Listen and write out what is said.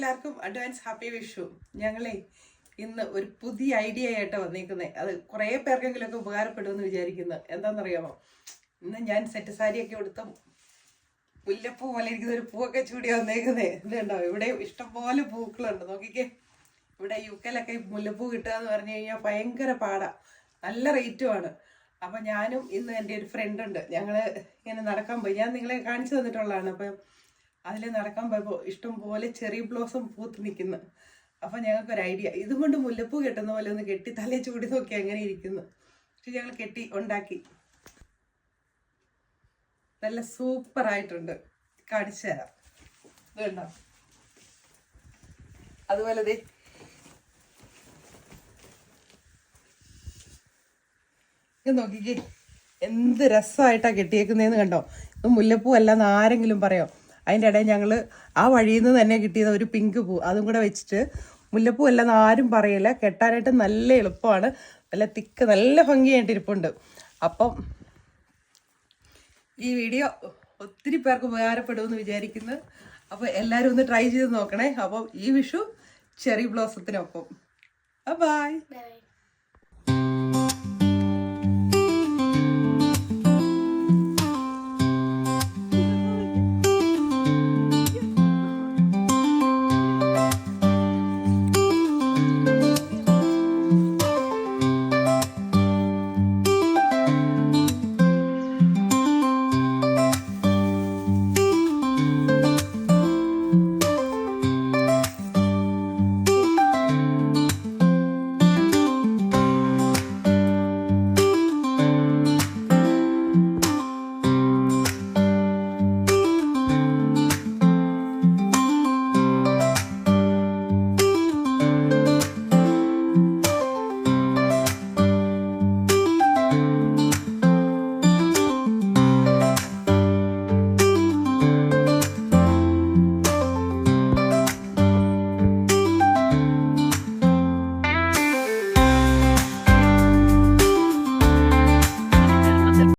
എല്ലാവർക്കും advance happy Vishu. ഞങ്ങളെ ഇന്ന് ഒരു പുതിയ ഐഡിയ ആയിട്ട് വന്നിരിക്കുന്നത്. അത് കുറേ പേർക്കെങ്കിലുമൊക്കെ ഉപകാരപ്പെടുമെന്ന് വിചാരിക്കുന്നത്. എന്താണെന്നറിയാമോ? ഇന്ന് ഞാൻ സെറ്റ് സാരിയൊക്കെ എടുത്ത മുല്ലപ്പൂ പോലെ ഇരിക്കുന്ന ഒരു പൂവൊക്കെ ചൂടി വന്നേക്കുന്നേ. ഇതുണ്ടോ? ഇവിടെ ഇഷ്ടംപോലെ പൂക്കളുണ്ട്. നോക്കിക്കേ, ഇവിടെ UK-ലൊക്കെ മുല്ലപ്പൂ കിട്ടുക എന്ന് പറഞ്ഞു കഴിഞ്ഞാൽ ഭയങ്കര പാടാ, നല്ല റേറ്റുമാണ്. അപ്പം ഞാനും ഇന്ന് എൻ്റെ ഒരു ഫ്രണ്ട് ഉണ്ട്, ഞങ്ങൾ ഇങ്ങനെ നടക്കാൻ പോയി. ഞാൻ നിങ്ങളെ കാണിച്ചു തന്നിട്ടുള്ളതാണ്. അപ്പം അതിൽ നടക്കാൻ പോയപ്പോൾ ഇഷ്ടംപോലെ ചെറി ബ്ലോസം പൂത്ത് നിൽക്കുന്നു. അപ്പം ഞങ്ങൾക്കൊരു ഐഡിയ, ഇതും കൊണ്ട് മുല്ലപ്പൂ കെട്ടുന്ന പോലെ ഒന്ന് കെട്ടി തലേ ചൂടി നോക്കി അങ്ങനെ ഇരിക്കുന്നു. പക്ഷെ ഞങ്ങൾ കെട്ടി ഉണ്ടാക്കി, നല്ല സൂപ്പറായിട്ടുണ്ട്. കാണിച്ചു തരാം. ഇത് കണ്ടോ? അതുപോലെ ദേ ഇത് നോക്കിക്കേ, എന്ത് രസമായിട്ടാണ് കെട്ടിയേക്കുന്നതെന്ന് കണ്ടോ? ഇത് മുല്ലപ്പൂ അല്ലാന്ന് ആരെങ്കിലും പറയോ? അതിൻ്റെ ഇടയിൽ ഞങ്ങൾ ആ വഴിയിൽ നിന്ന് തന്നെ കിട്ടിയത് ഒരു പിങ്ക് പൂ, അതും കൂടെ വെച്ചിട്ട് മുല്ലപ്പൂ അല്ലാന്ന് ആരും പറയില്ല. കെട്ടാനായിട്ട് നല്ല എളുപ്പമാണ്, നല്ല തിക്ക്, നല്ല ഭംഗിയായിട്ടിരിപ്പുണ്ട്. അപ്പം ഈ വീഡിയോ ഒത്തിരി പേർക്ക് ഉപകാരപ്പെടുമെന്ന് വിചാരിക്കുന്നു. അപ്പോൾ എല്ലാവരും ഒന്ന് ട്രൈ ചെയ്ത് നോക്കണേ. അപ്പം ഈ വിഷു ചെറി ബ്ലോസത്തിനൊപ്പം. ബൈ.